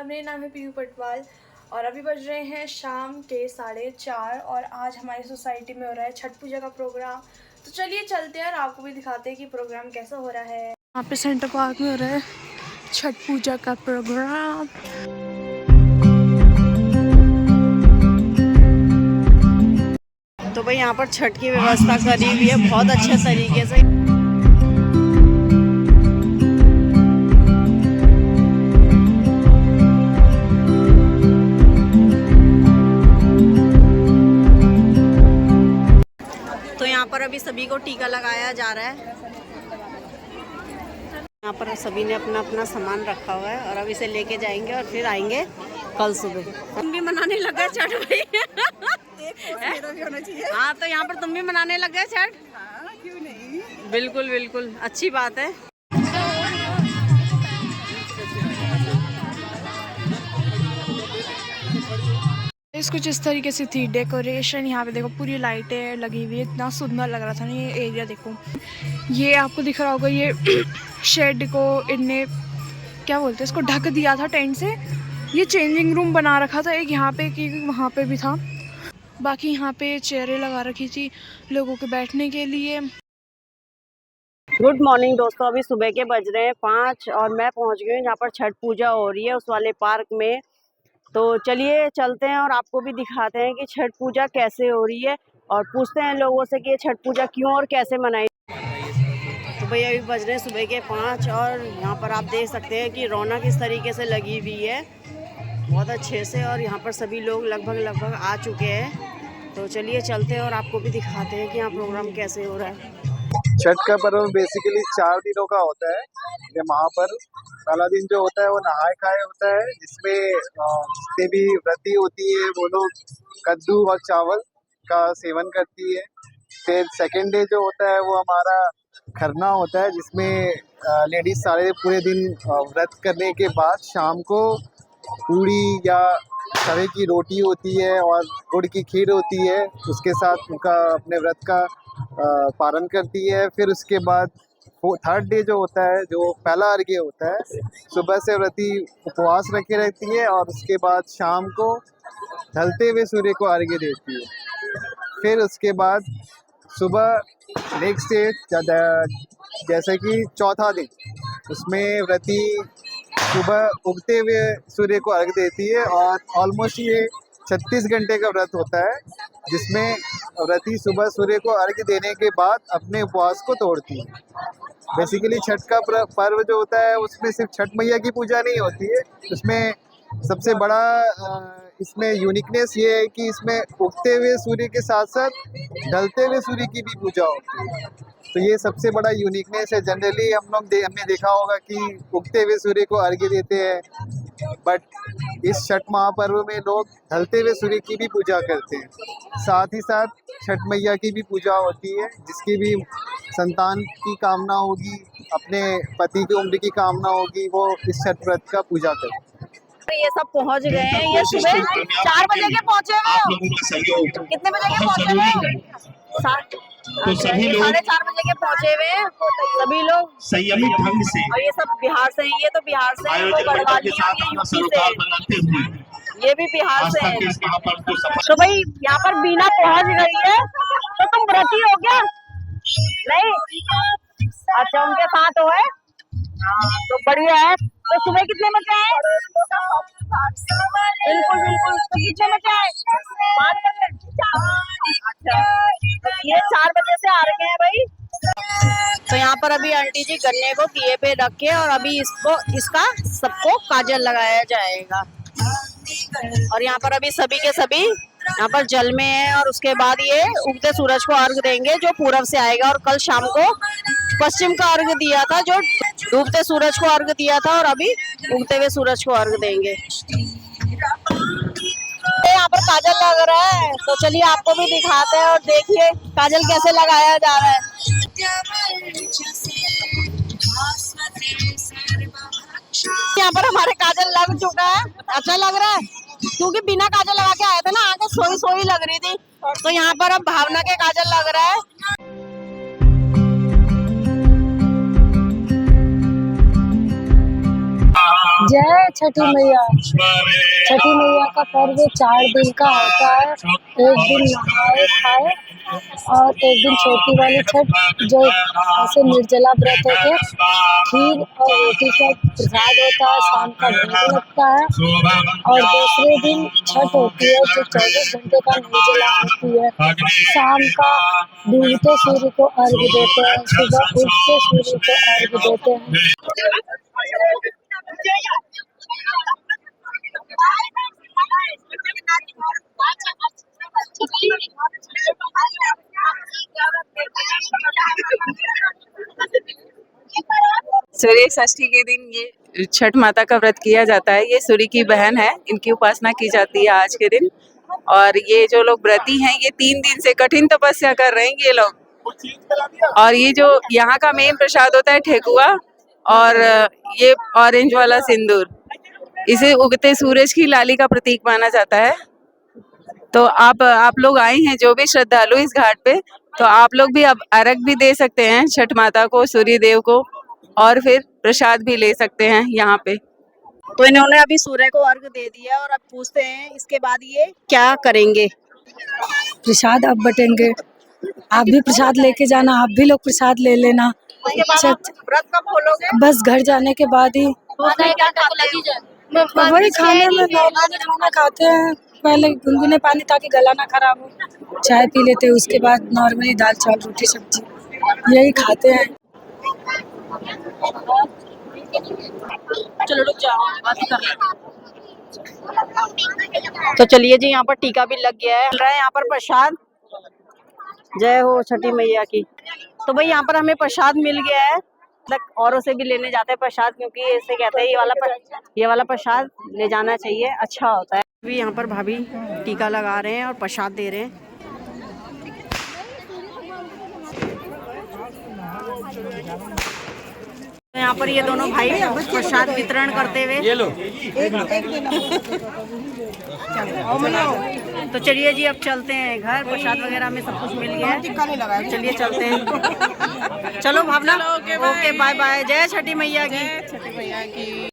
नमस्कार, मेरा नाम है पीयू पटवाल और अभी बज रहे हैं शाम के 4:30 और आज हमारी सोसाइटी में हो रहा है छठ पूजा का प्रोग्राम। तो चलिए चलते हैं और आपको भी दिखाते हैं कि प्रोग्राम कैसा हो रहा है। यहाँ पे सेंटर पार्क में हो रहा है छठ पूजा का प्रोग्राम। तो भाई यहाँ पर छठ की व्यवस्था करी हुई है बहुत अच्छे तरीके से। तो यहाँ पर अभी सभी को टीका लगाया जा रहा है। यहाँ पर सभी ने अपना अपना सामान रखा हुआ है और अब इसे लेके जाएंगे और फिर आएंगे कल सुबह। तुम भी मनाने लगे छठ भाई? मेरा भी होना चाहिए। हाँ, तो यहाँ पर तुम भी मनाने लग गए छठ? हाँ, क्यों नहीं। बिल्कुल बिल्कुल अच्छी बात है। कुछ इस तरीके से थी डेकोरेशन। यहाँ पे देखो पूरी लाइटें लगी हुई है, इतना सुंदर लग रहा था ना ये एरिया। देखो ये आपको दिख रहा होगा, ये शेड को इनने क्या बोलते हैं इसको ढक दिया था टेंट से। ये चेंजिंग रूम बना रखा था एक यहाँ पे कि वहाँ पे भी था। बाकी यहाँ पे चेयरें लगा रखी थी लोगों के बैठने के लिए। गुड मॉर्निंग दोस्तों, अभी सुबह के बज रहे हैं 5 और मैं पहुँच गई हूँ जहाँ पर छठ पूजा हो रही है उस वाले पार्क में। तो चलिए चलते हैं और आपको भी दिखाते हैं कि छठ पूजा कैसे हो रही है और पूछते हैं लोगों से कि ये छठ पूजा क्यों और कैसे मनाई। तो भैया अभी बज रहे हैं सुबह के 5 और यहाँ पर आप देख सकते हैं कि रौनक इस तरीके से लगी हुई है बहुत अच्छे से और यहाँ पर सभी लोग लगभग आ चुके हैं। तो चलिए चलते हैं और आपको भी दिखाते हैं कि यहाँ प्रोग्राम कैसे हो रहा है। छठ का पर्व बेसिकली 4 दिनों का होता है। ये महापर्व पहला दिन जो होता है वो नहाए खाए होता है, जिसमें जितने भी व्रती होती है वो लोग कद्दू और चावल का सेवन करती है। फिर सेकेंड डे जो होता है वो हमारा खरना होता है, जिसमें लेडीज सारे पूरे दिन व्रत करने के बाद शाम को पूड़ी या तवे की रोटी होती है और गुड़ की खीर होती है, उसके साथ उनका अपने व्रत का पालन करती है। फिर उसके बाद थर्ड डे जो होता है, जो पहला अर्घ्य होता है, सुबह से व्रती उपवास रखे रहती है और उसके बाद शाम को ढलते हुए सूर्य को अर्घ्य देती है। फिर उसके बाद सुबह नेक्स्ट डे जैसे कि चौथा दिन, उसमें व्रती सुबह उगते हुए सूर्य को अर्घ्य देती है और ऑलमोस्ट ये 36 घंटे का व्रत होता है, जिसमें व्रती सुबह सूर्य को अर्घ्य देने के बाद अपने उपवास को तोड़ती है। बेसिकली छठ का पर्व जो होता है उसमें सिर्फ छठ मैया की पूजा नहीं होती है, उसमें सबसे बड़ा इसमें यूनिकनेस ये है कि इसमें उगते हुए सूर्य के साथ साथ ढलते हुए सूर्य की भी पूजा होती है। तो ये सबसे बड़ा यूनिकनेस है। जनरली हमने देखा होगा कि उगते हुए सूर्य को अर्घ्य देते हैं, बट इस छठ महापर्व में लोग ढलते हुए सूर्य की भी पूजा करते हैं। साथ ही साथ छठ मैया की भी पूजा होती है, जिसकी भी संतान की कामना होगी, अपने पति की उम्र की कामना होगी, वो इस छठ व्रत का पूजा करते हैं। ये सब पहुंच गए हैं, ये सुबह 4 बजे के पहुंचे हुए। कितने बजे के पहुंचे हुए? तो सभी लोग 4:30 बजे के पहुंचे हुए हैं सभी लोग संयमित ढंग से। और ये सब बिहार से हैं, ये तो बिहार से हैं, वो गढ़वाली और ये यूपी से, ये भी बिहार से है। तो भाई यहाँ पर बीना पहुंच गई है। तो तुम व्रती हो क्या? नहीं, अच्छा उनके साथ हो है। तो बढ़िया है। तो सुबह कितने बजे आए? बिल्कुल बिल्कुल। तो कितने बजे आए? 5 बजे। अच्छा, तो ये 4 बजे से आ रहे हैं भाई। तो यहाँ पर अभी आंटी जी गन्ने को दिए पे रख के और अभी इसका सबको काजल लगाया जाएगा। और यहाँ पर अभी सभी के सभी यहाँ पर जल में है और उसके बाद ये उगते सूरज को अर्घ देंगे जो पूरब से आएगा। और कल शाम को पश्चिम का अर्घ दिया था, जो डूबते सूरज को अर्घ दिया था, और अभी उगते हुए सूरज को अर्घ देंगे। यहाँ पर काजल लग रहा है, तो चलिए आपको भी दिखाते हैं और देखिए काजल कैसे लगाया जा रहा है। यहाँ पर हमारे काजल लग चुका है, अच्छा लग रहा है क्योंकि बिना काजल लगा के आए थे ना, आंखें सोई सोई लग रही थी। तो यहाँ पर अब भावना के काजल लग रहा है। जय छठी मैया। छठी मैया का पर्व 4 दिन का होता है। एक दिन नहाए खाए और एक दिन छोटी वाली छठ जो ऐसे निर्जला व्रत होके खीर और रोटी का प्रसाद होता है, शाम का भोग लगता है। और दूसरे दिन छठ होती है जो 24 घंटे का निर्जला होती है। शाम का डूबते सूर्य को अर्घ देते हैं, सुबह उगते सूर्य को अर्घ देते हैं। सूर्य षष्ठी के दिन ये छठ माता का व्रत किया जाता है। ये सूर्य की बहन है, इनकी उपासना की जाती है आज के दिन। और ये जो लोग व्रती हैं ये 3 दिन से कठिन तपस्या कर रहे हैं ये लोग। और ये जो यहाँ का मेन प्रसाद होता है ठेकुआ और ये ऑरेंज वाला सिंदूर, इसे उगते सूरज की लाली का प्रतीक माना जाता है। तो आप लोग आए हैं जो भी श्रद्धालु इस घाट पे, तो आप लोग भी अब अर्घ भी दे सकते हैं छठ माता को, सूर्य देव को, और फिर प्रसाद भी ले सकते हैं यहाँ पे। तो इन्होंने अभी सूर्य को अर्घ दे दिया और अब पूछते हैं इसके बाद ये क्या करेंगे। प्रसाद अब बटेंगे, आप भी प्रसाद लेके जाना, आप भी लोग प्रसाद ले लेना। व्रत कब खोलोगे? बस घर जाने के बाद ही। क्या खाते हो? वही खाने में नॉर्मली खाना खाते हैं, पहले गुनगुने पानी ताकि गला ना खराब हो, चाय पी लेते हैं, उसके बाद नॉर्मली दाल चावल रोटी सब्जी यही खाते हैं। चलो रुक जाओ, बात कर लेते। तो चलिए जी, यहाँ पर टीका भी लग गया है। मिल रहा है यहाँ पर प्रसाद। जय हो छठी मैया की। तो भाई यहाँ पर हमें प्रसाद मिल गया है। औरों से भी लेने जाते हैं प्रसाद, क्योंकि ऐसे कहते हैं ये वाला प्रसाद ले जाना चाहिए, अच्छा होता है। अभी यहाँ पर भाभी टीका लगा रहे हैं और प्रसाद दे रहे हैं। यहाँ पर ये दोनों भाई प्रसाद वितरण करते हुए, ये लो तो चलिए जी अब चलते हैं घर। प्रसाद वगैरह में सब कुछ मिल गया है, चलिए चलते हैं। चलो भावना, ओके बाय बाय। जय छठी मैया की।